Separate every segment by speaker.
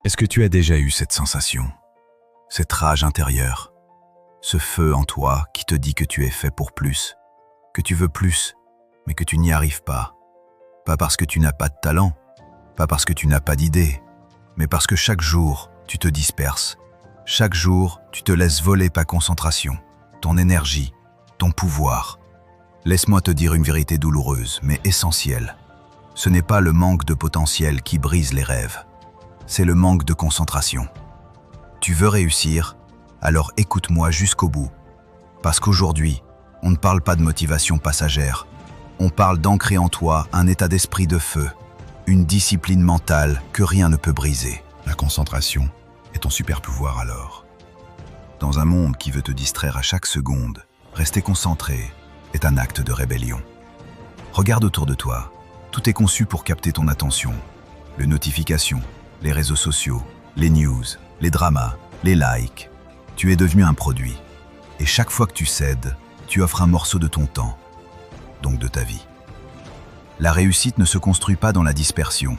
Speaker 1: Est-ce que tu as déjà eu cette sensation, cette rage intérieure, ce feu en toi qui te dit que tu es fait pour plus, que tu veux plus, mais que tu n'y arrives pas? Pas parce que tu n'as pas de talent, pas parce que tu n'as pas d'idées, mais parce que chaque jour, tu te disperses. Chaque jour, tu te laisses voler ta concentration, ton énergie, ton pouvoir. Laisse-moi te dire une vérité douloureuse, mais essentielle. Ce n'est pas le manque de potentiel qui brise les rêves. C'est le manque de concentration. Tu veux réussir? Alors écoute-moi jusqu'au bout. Parce qu'aujourd'hui, on ne parle pas de motivation passagère. On parle d'ancrer en toi un état d'esprit de feu, une discipline mentale que rien ne peut briser. La concentration est ton super pouvoir alors. Dans un monde qui veut te distraire à chaque seconde, rester concentré est un acte de rébellion. Regarde autour de toi. Tout est conçu pour capter ton attention. Les notifications, les réseaux sociaux, les news, les dramas, les likes. Tu es devenu un produit. Et chaque fois que tu cèdes, tu offres un morceau de ton temps, donc de ta vie. La réussite ne se construit pas dans la dispersion.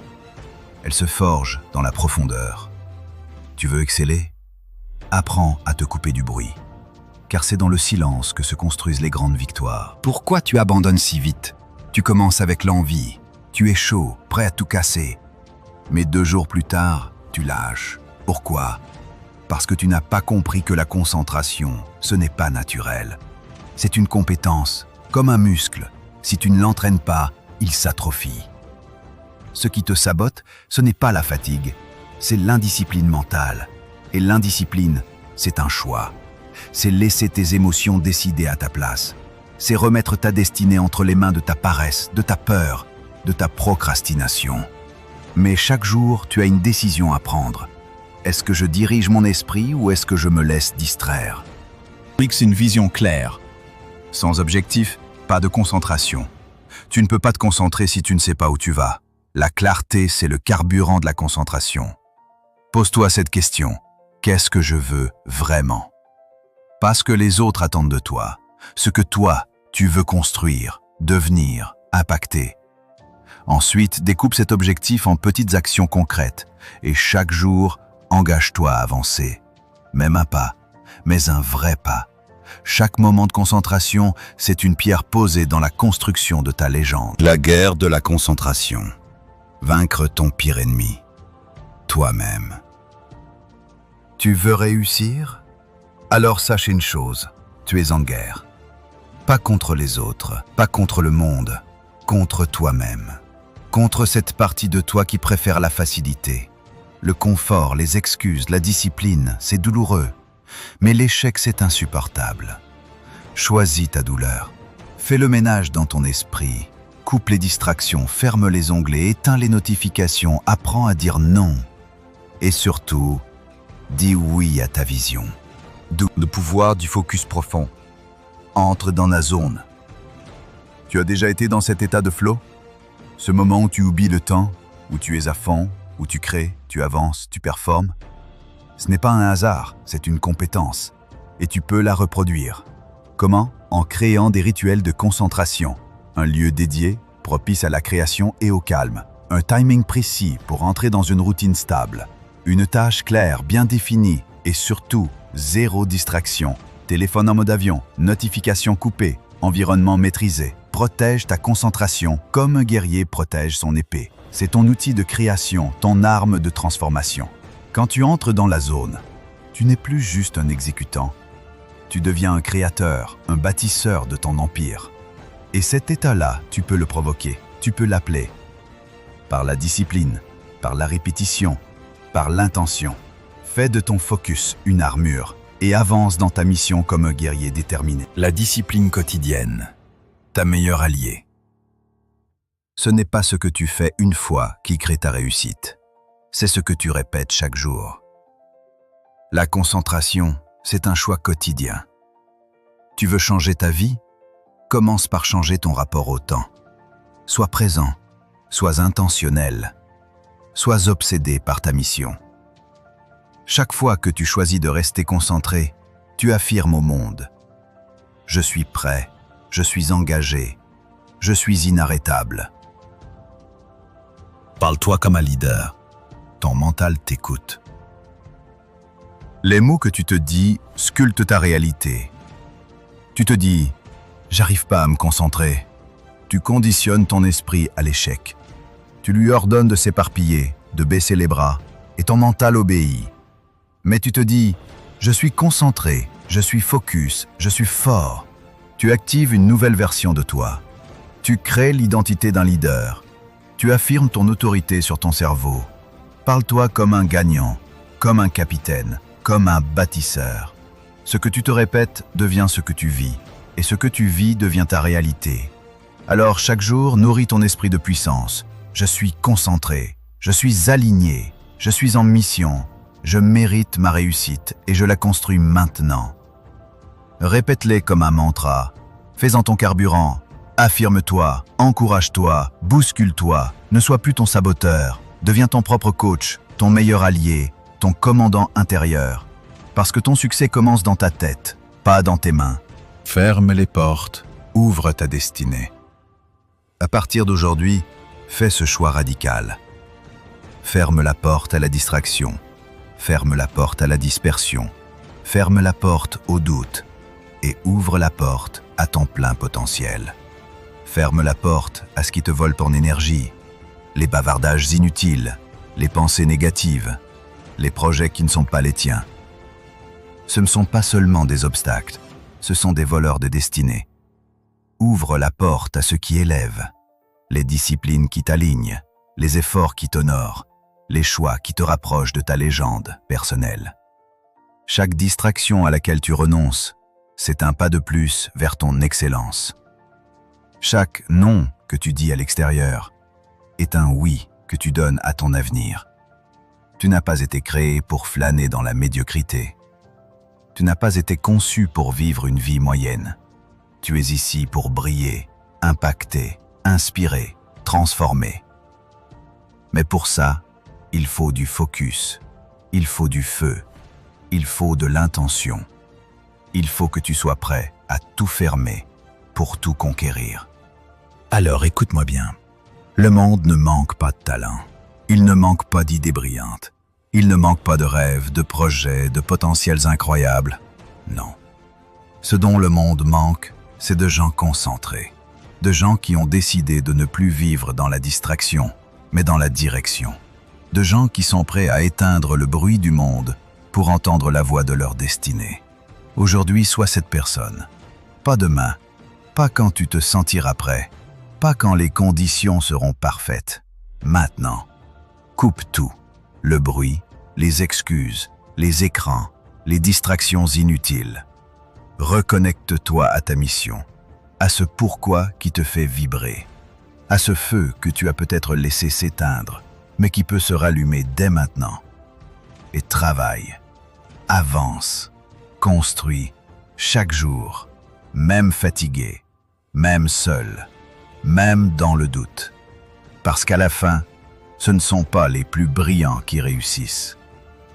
Speaker 1: Elle se forge dans la profondeur. Tu veux exceller? Apprends à te couper du bruit. Car c'est dans le silence que se construisent les grandes victoires. Pourquoi tu abandonnes si vite? Tu commences avec l'envie. Tu es chaud, prêt à tout casser. Mais 2 jours plus tard, tu lâches. Pourquoi? Parce que tu n'as pas compris que la concentration, ce n'est pas naturel. C'est une compétence, comme un muscle. Si tu ne l'entraînes pas, il s'atrophie. Ce qui te sabote, ce n'est pas la fatigue, c'est l'indiscipline mentale. Et l'indiscipline, c'est un choix. C'est laisser tes émotions décider à ta place. C'est remettre ta destinée entre les mains de ta paresse, de ta peur, de ta procrastination. Mais chaque jour, tu as une décision à prendre. Est-ce que je dirige mon esprit ou est-ce que je me laisse distraire? Fixe une vision claire. Sans objectif, pas de concentration. Tu ne peux pas te concentrer si tu ne sais pas où tu vas. La clarté, c'est le carburant de la concentration. Pose-toi cette question. Qu'est-ce que je veux vraiment? Pas ce que les autres attendent de toi. Ce que toi, tu veux construire, devenir, impacter. Ensuite, découpe cet objectif en petites actions concrètes. Et chaque jour, engage-toi à avancer. Même un pas, mais un vrai pas. Chaque moment de concentration, c'est une pierre posée dans la construction de ta légende. La guerre de la concentration. Vaincre ton pire ennemi. Toi-même. Tu veux réussir? Alors sache une chose, tu es en guerre. Pas contre les autres, pas contre le monde, contre toi-même. Contre cette partie de toi qui préfère la facilité. Le confort, les excuses, la discipline, c'est douloureux. Mais l'échec, c'est insupportable. Choisis ta douleur. Fais le ménage dans ton esprit. Coupe les distractions, ferme les onglets, éteins les notifications, apprends à dire non. Et surtout, dis oui à ta vision. D'où le pouvoir du focus profond. Entre dans la zone. Tu as déjà été dans cet état de flow? Ce moment où tu oublies le temps, où tu es à fond, où tu crées, tu avances, tu performes. Ce n'est pas un hasard, c'est une compétence. Et tu peux la reproduire. Comment? En créant des rituels de concentration. Un lieu dédié, propice à la création et au calme. Un timing précis pour entrer dans une routine stable. Une tâche claire, bien définie et surtout, zéro distraction. Téléphone en mode avion, notifications coupées, environnement maîtrisé. Protège ta concentration comme un guerrier protège son épée. C'est ton outil de création, ton arme de transformation. Quand tu entres dans la zone, tu n'es plus juste un exécutant. Tu deviens un créateur, un bâtisseur de ton empire. Et cet état-là, tu peux le provoquer, tu peux l'appeler. Par la discipline, par la répétition, par l'intention. Fais de ton focus une armure et avance dans ta mission comme un guerrier déterminé. La discipline quotidienne, ta meilleure alliée. Ce n'est pas ce que tu fais une fois qui crée ta réussite. C'est ce que tu répètes chaque jour. La concentration, c'est un choix quotidien. Tu veux changer ta vie? Commence par changer ton rapport au temps. Sois présent, sois intentionnel, sois obsédé par ta mission. Chaque fois que tu choisis de rester concentré, tu affirmes au monde « Je suis prêt, je suis engagé, je suis inarrêtable ». Parle-toi comme un leader. ton mental t'écoute. Les mots que tu te dis sculptent ta réalité. Tu te dis « j'arrive pas à me concentrer ». Tu conditionnes ton esprit à l'échec. Tu lui ordonnes de s'éparpiller, de baisser les bras, et ton mental obéit. Mais tu te dis « je suis concentré, je suis focus, je suis fort ». Tu actives une nouvelle version de toi. Tu crées l'identité d'un leader. Tu affirmes ton autorité sur ton cerveau. Parle-toi comme un gagnant, comme un capitaine, comme un bâtisseur. Ce que tu te répètes devient ce que tu vis, et ce que tu vis devient ta réalité. Alors chaque jour, nourris ton esprit de puissance. Je suis concentré, je suis aligné, je suis en mission, je mérite ma réussite et je la construis maintenant. Répète-les comme un mantra. Fais-en ton carburant. Affirme-toi, encourage-toi, bouscule-toi. Ne sois plus ton saboteur. Deviens ton propre coach, ton meilleur allié, ton commandant intérieur. Parce que ton succès commence dans ta tête, pas dans tes mains. Ferme les portes, ouvre ta destinée. À partir d'aujourd'hui, fais ce choix radical. Ferme la porte à la distraction. Ferme la porte à la dispersion. Ferme la porte au doute. Et ouvre la porte à ton plein potentiel. Ferme la porte à ce qui te vole ton énergie, les bavardages inutiles, les pensées négatives, les projets qui ne sont pas les tiens. Ce ne sont pas seulement des obstacles, ce sont des voleurs de destinée. Ouvre la porte à ce qui élève, les disciplines qui t'alignent, les efforts qui t'honorent, les choix qui te rapprochent de ta légende personnelle. Chaque distraction à laquelle tu renonces, c'est un pas de plus vers ton excellence. Chaque non que tu dis à l'extérieur est un oui que tu donnes à ton avenir. Tu n'as pas été créé pour flâner dans la médiocrité. Tu n'as pas été conçu pour vivre une vie moyenne. Tu es ici pour briller, impacter, inspirer, transformer. Mais pour ça, il faut du focus, il faut du feu, il faut de l'intention. Il faut que tu sois prêt à tout fermer pour tout conquérir. Alors écoute-moi bien. Le monde ne manque pas de talent. Il ne manque pas d'idées brillantes. Il ne manque pas de rêves, de projets, de potentiels incroyables. Non. Ce dont le monde manque, c'est de gens concentrés. De gens qui ont décidé de ne plus vivre dans la distraction, mais dans la direction. De gens qui sont prêts à éteindre le bruit du monde pour entendre la voix de leur destinée. Aujourd'hui, sois cette personne. Pas demain, pas quand tu te sentiras prêt, pas quand les conditions seront parfaites. Maintenant, coupe tout. Le bruit, les excuses, les écrans, les distractions inutiles. Reconnecte-toi à ta mission, à ce pourquoi qui te fait vibrer, à ce feu que tu as peut-être laissé s'éteindre, mais qui peut se rallumer dès maintenant. Et travaille, avance. Construis chaque jour, même fatigué, même seul, même dans le doute. Parce qu'à la fin, ce ne sont pas les plus brillants qui réussissent.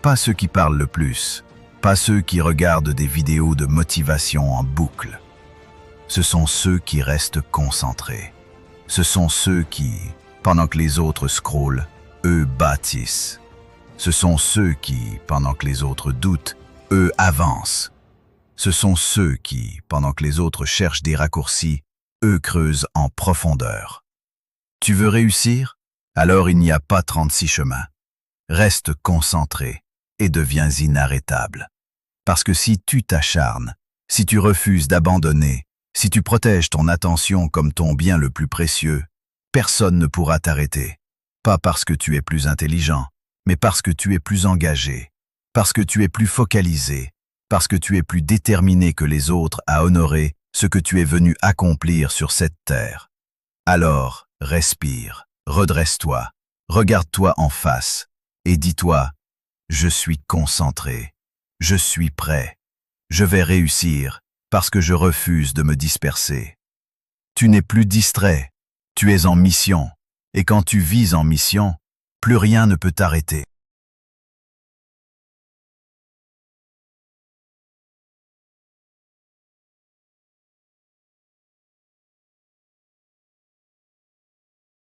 Speaker 1: Pas ceux qui parlent le plus, pas ceux qui regardent des vidéos de motivation en boucle. Ce sont ceux qui restent concentrés. Ce sont ceux qui, pendant que les autres scrollent, eux bâtissent. Ce sont ceux qui, pendant que les autres doutent, eux avancent. Ce sont ceux qui, pendant que les autres cherchent des raccourcis, eux creusent en profondeur. Tu veux réussir? Alors il n'y a pas 36 chemins. Reste concentré et deviens inarrêtable. Parce que si tu t'acharnes, si tu refuses d'abandonner, si tu protèges ton attention comme ton bien le plus précieux, personne ne pourra t'arrêter. Pas parce que tu es plus intelligent, mais parce que tu es plus engagé. Parce que tu es plus focalisé, parce que tu es plus déterminé que les autres à honorer ce que tu es venu accomplir sur cette terre. Alors, respire, redresse-toi, regarde-toi en face et dis-toi « Je suis concentré, je suis prêt, je vais réussir parce que je refuse de me disperser. » Tu n'es plus distrait, tu es en mission, et quand tu vis en mission, plus rien ne peut t'arrêter.